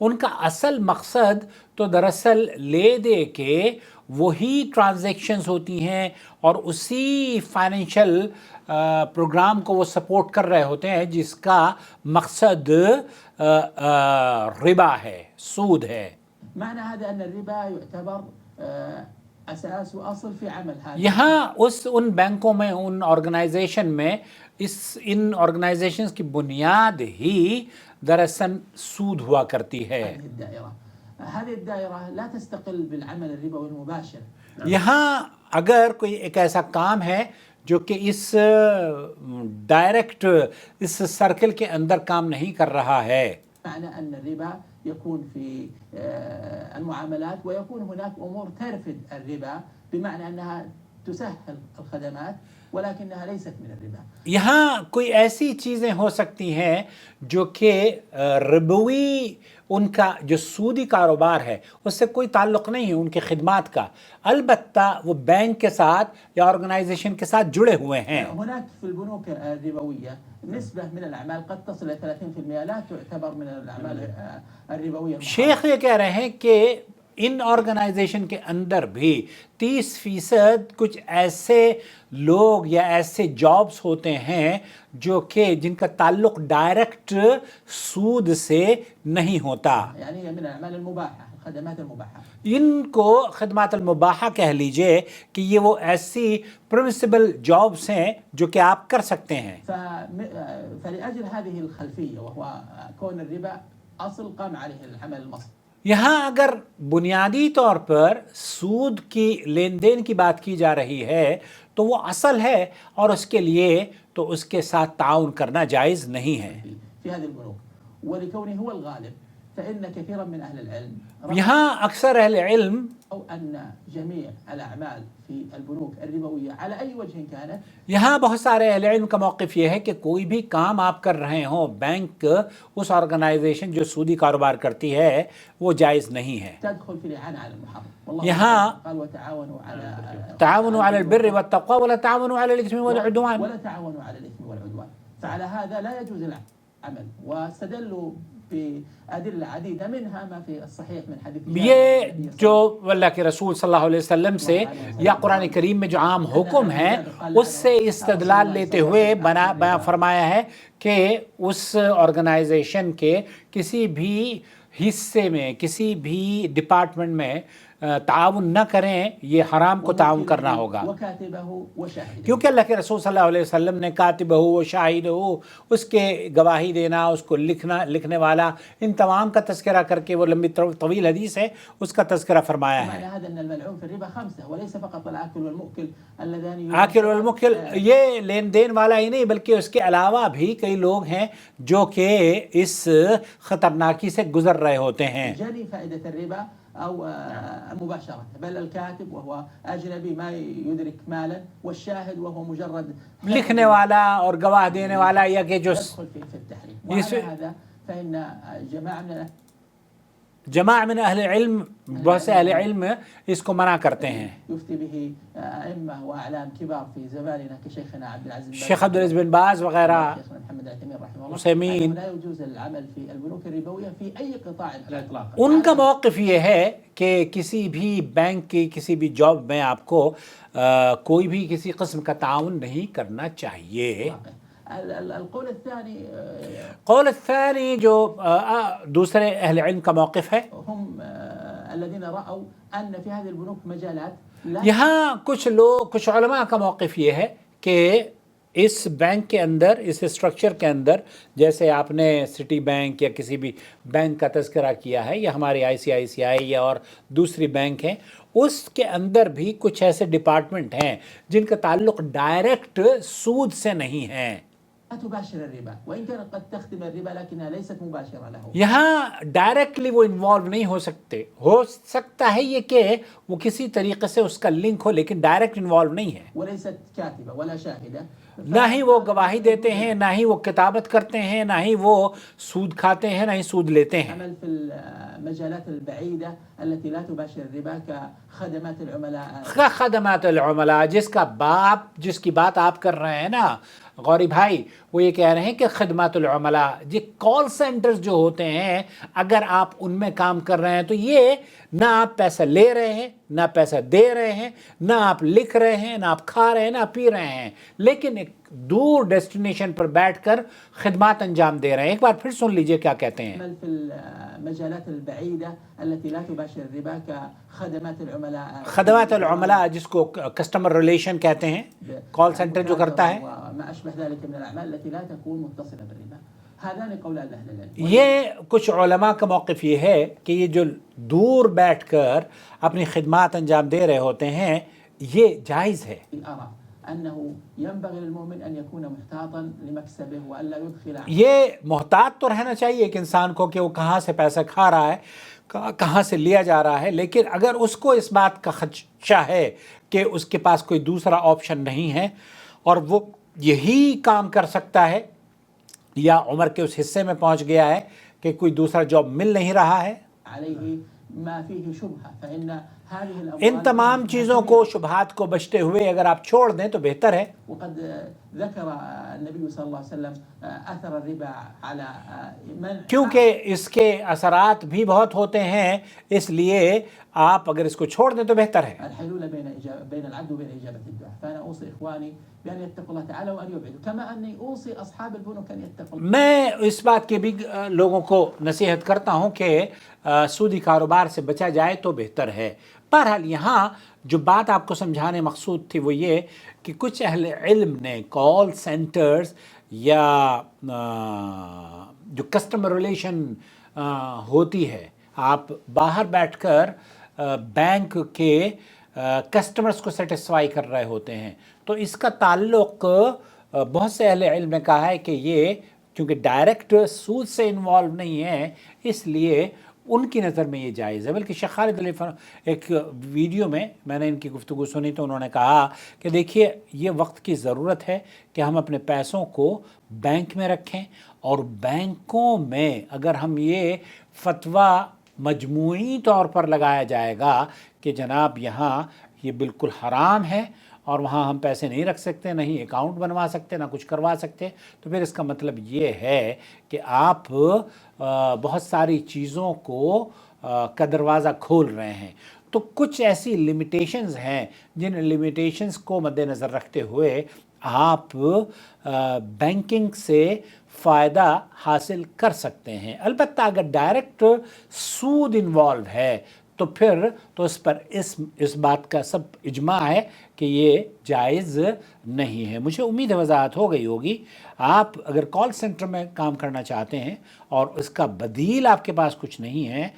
ان کا اصل مقصد تو دراصل لے دے کے وہی ٹرانزیکشنز ہوتی ہیں اور اسی فائنینشیل پروگرام کو وہ سپورٹ کر رہے ہوتے ہیں جس کا مقصد ربا ہے، سود ہے۔ معنى هذا أن الربا يعتبر أساس وأصل في عمل هذا. یہاں ان بینکوں میں، ان آرگنائزیشن میں، ان آرگنائزیشنز کی بنیاد ہی دراصل سود ہوا کرتی ہے۔ هذه الدائرة لا تستقل بالعمل الربوي المباشر. یہاں اگر کوئی ایک ایسا کام ہے جو کہ اس ڈائریکٹ اس سرکل کے اندر کام نہیں کر رہا ہے، معنى أن الربا يكون في المعاملات ويكون هناك أمور ترفد الربا، بمعنى أنها تسهل الخدمات ولكنها ليست من الربا. یہاں کوئی ایسی چیزیں ہو سکتی ہیں جو کہ ربوی، ان کا جو سودی کاروبار ہے اس سے کوئی تعلق نہیں ہے ان کی خدمات کا، البتہ وہ بینک کے ساتھ یا آرگنائزیشن کے ساتھ جڑے ہوئے ہیں۔ هناك في البنوك الربوية نسبة من الأعمال قد تصل إلى 30% لا تعتبر من الأعمال الربوية. شیخ یہ کہہ رہے ہیں کہ ان آرگنائزیشن کے اندر بھی 30% کچھ ایسے لوگ یا ایسے جابز ہوتے ہیں جو کہ جن کا تعلق ڈائریکٹ سود سے نہیں ہوتا، يعني من الأعمال المباحة، الخدمات المباحة. ان کو خدمات المباحہ کہہ لیجئے کہ یہ وہ ایسی پرمسبل جابز ہیں جو کہ آپ کر سکتے ہیں۔ فلأجل هذه الخلفية وهو كون الربا أصل قام عليه العمل المصرفي. یہاں اگر بنیادی طور پر سود کی لین دین کی بات کی جا رہی ہے تو وہ اصل ہے اور اس کے لیے تو اس کے ساتھ تعاون کرنا جائز نہیں ہے۔ في هذه البنوك ولكونه هو الغالب فإن كثيرا من أهل العلم یہاں اکثر اہل علم أو أن جميع الأعمال في البنوك الربوية على أي وجه كانت، یہاں بہت سارے اہل علم کا موقف یہ ہے کہ کوئی بھی کام آپ کر رہے ہوں، بینک اس آرگنائزیشن جو سودی کاروبار کرتی ہے وہ جائز نہیں ہے۔ تدخل في الإعانة على المحرم. والله یہاں قال وتعاونوا على تعاونوا على البر والتقوى ولا تعاونوا على الإثم والعدوان، ولا تعاونوا على الإثم والعدوان. فعلى هذا لا يجوز العمل، واستدلوا بأدلة عديدة منها ما في الصحيح من حديث یہ جو اللہ کے رسول صلی اللہ علیہ وسلم سے یا قرآن کریم میں جو عام حکم ہے اس سے استدلال لیتے ہوئے بیان فرمایا ہے کہ اس آرگنائزیشن کے کسی بھی حصے میں، کسی بھی ڈپارٹمنٹ میں تعاون نہ کریں، یہ حرام کو تعاون کرنا ہوگا، کیونکہ اللہ کے رسول صلی اللہ علیہ وسلم نے کاتبہ و شاہدہ، اس کے گواہی دینا، اس کو لکھنے والا، ان تمام کا تذکرہ کر کے وہ لمبی طویل حدیث ہے اس کا تذکرہ فرمایا ہے۔ آکل والمکل، یہ لین دین والا ہی نہیں بلکہ اس کے علاوہ بھی کئی لوگ ہیں جو کہ اس خطرناکی سے گزر رہے ہوتے ہیں۔ أو مباشرة، بل الكاتب وهو أجنبي ما يدرك مالا، والشاهد وهو مجرد لکھنے والا اور گواہ دینے والا یا کہ جو يدخل في التحريم. وعلى هذا فإن جماع من اہل علم، بہت سے اہل علم اس کو منع کرتے ہیں۔ يفتي به أئمة وأعلام كبار في زماننا كشيخنا عبد العزيز شیخ عبدالعزیز بن باز وغیرہ، شيخنا محمد العثيمين رحمه الله، عثيمين، لا يجوز العمل في البنوك الربوية في أي قطاع على الإطلاق. ان کا موقف یہ ہے کہ کسی بھی بینک کی کسی بھی جاب میں آپ کو کوئی بھی کسی قسم کا تعاون نہیں کرنا چاہیے۔ القول الثاني، قول الثانی جو دوسرے اہل علم کا موقف ہے، هم الذين رأوا أن في هذه البنوك مجالات لا یہاں کچھ علماء کا موقف یہ ہے کہ اس بینک کے اندر، اس اسٹرکچر کے اندر، جیسے آپ نے سٹی بینک یا کسی بھی بینک کا تذکرہ کیا ہے یا ہماری ICICI یا اور دوسری بینک ہیں، اس کے اندر بھی کچھ ایسے ڈپارٹمنٹ ہیں جن کا تعلق ڈائریکٹ سود سے نہیں ہے۔ لا تباشر الربا، وإن كانت قد تخدم الربا لكنها ليست مباشرة له. یہاں ڈائریکٹلی وہ انوالو نہیں ہو سکتے، ہو سکتا ہے یہ کہ وہ کسی طریقے سے اس کا لنک ہو لیکن ڈائریکٹ انوالو نہیں ہے۔ وليست كاتبة ولا شاهدة، نہ ہی وہ گواہی دیتے ہیں، نہ ہی وہ کتابت کرتے ہیں، نہ ہی وہ سود کھاتے ہیں، نہ ہی سود لیتے ہیں۔ عمل في المجالات البعيدة التي لا تباشر الربا كخدمات العملاء، خدمات العملاء، جس کی بات آپ کر رہے ہیں نا، غوری بھائی وہ یہ کہہ رہے ہیں کہ خدمات العملاء یہ کال سینٹرز جو ہوتے ہیں اگر آپ ان میں کام کر رہے ہیں تو یہ نہ آپ پیسہ لے رہے ہیں نہ پیسہ دے رہے ہیں نہ آپ لکھ رہے ہیں نہ آپ کھا رہے ہیں نہ پی رہے ہیں، لیکن ایک دور ڈیسٹینیشن پر بیٹھ کر خدمات انجام دے رہے ہیں۔ ایک بار پھر سن لیجئے کیا کہتے ہیں۔ في المجالات البعيدة التي لا تباشر الربا كخدمات العملاء، خدمات العملاء جس کو کسٹمر ریلیشن کہتے ہیں، کال سینٹر جو کرتا ہے، وما أشبه ذلك من الأعمال التي لا تكون متصلة بالربا. هذان قولان أهل العلم. یہ کچھ علماء کا موقف یہ ہے کہ یہ جو دور بیٹھ کر اپنی خدمات انجام دے رہے ہوتے ہیں یہ جائز ہے۔ أرى أنه ينبغي للمؤمن أن يكون محتاطا لمكسبه وألا يدخل. یہ محتاط تو رہنا چاہیے ایک انسان کو کہ وہ کہاں سے پیسہ کھا رہا ہے، کہاں سے لیا جا رہا ہے، لیکن اگر اس کو اس بات کا خدشہ ہے کہ اس کے پاس کوئی دوسرا آپشن نہیں ہے اور وہ یہی کام کر سکتا ہے یا عمر کے اس حصے میں پہنچ گیا ہے کہ کوئی دوسرا جاب مل نہیں رہا ہے، عليه ما فيه شبهة فإن هذه الأموال ان تمام چیزوں کو شبہات کو بچتے ہوئے اگر آپ چھوڑ دیں تو بہتر ہے۔ وقد ذكر النبي صلى الله عليه وسلم أثر الربا على من، کیونکہ اس کے اثرات بھی بہت ہوتے ہیں، اس لیے آپ اگر اس کو چھوڑ دیں تو بہتر ہے۔ الحلول بين العبد وبين إجابة الدعاء. فأنا أوصي إخواني بأن يتقوا الله تعالى وأن يبعدوا، كما أني أوصي أصحاب البنوك أن يتقوا الله. میں اس بات کے بھی لوگوں کو نصیحت کرتا ہوں کہ سودی کاروبار سے بچا جائے تو بہتر ہے۔ بہرحال یہاں جو بات آپ کو سمجھانے مقصود تھی وہ یہ کہ کچھ اہل علم نے کال سینٹرز یا جو کسٹمر ریلیشن ہوتی ہے، آپ باہر بیٹھ کر بینک کے کسٹمرز کو سیٹسفائی کر رہے ہوتے ہیں، تو اس کا تعلق بہت سے اہل علم نے کہا ہے کہ یہ کیونکہ ڈائریکٹ سود سے انوالو نہیں ہے اس لیے ان کی نظر میں یہ جائز ہے۔ بلکہ شیخ خالد علی ایک ویڈیو میں نے ان کی گفتگو سنی تو انہوں نے کہا کہ دیکھیے یہ وقت کی ضرورت ہے کہ ہم اپنے پیسوں کو بینک میں رکھیں، اور بینکوں میں اگر ہم یہ فتویٰ مجموعی طور پر لگایا جائے گا کہ جناب یہاں یہ بالکل حرام ہے اور وہاں ہم پیسے نہیں رکھ سکتے، نہ ہی اکاؤنٹ بنوا سکتے، نہ کچھ کروا سکتے، تو پھر اس کا مطلب یہ ہے کہ آپ بہت ساری چیزوں کا دروازہ کھول رہے ہیں۔ تو کچھ ایسی لمیٹیشنز ہیں جن لمیٹیشنز کو مد نظر رکھتے ہوئے آپ بینکنگ سے فائدہ حاصل کر سکتے ہیں۔ البتہ اگر ڈائریکٹ سود انوالو ہے تو پھر تو اس پر اس بات کا سب اجماع ہے کہ یہ جائز نہیں ہے۔ مجھے امید ہے وضاحت ہو گئی ہوگی۔ آپ اگر کال سینٹر میں کام کرنا چاہتے ہیں اور اس کا بدیل آپ کے پاس کچھ نہیں ہے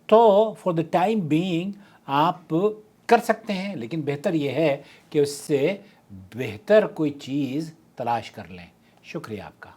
تو فار دا ٹائم بینگ آپ کر سکتے ہیں، لیکن بہتر یہ ہے کہ اس سے بہتر کوئی چیز تلاش کر لیں۔ شکریہ آپ کا۔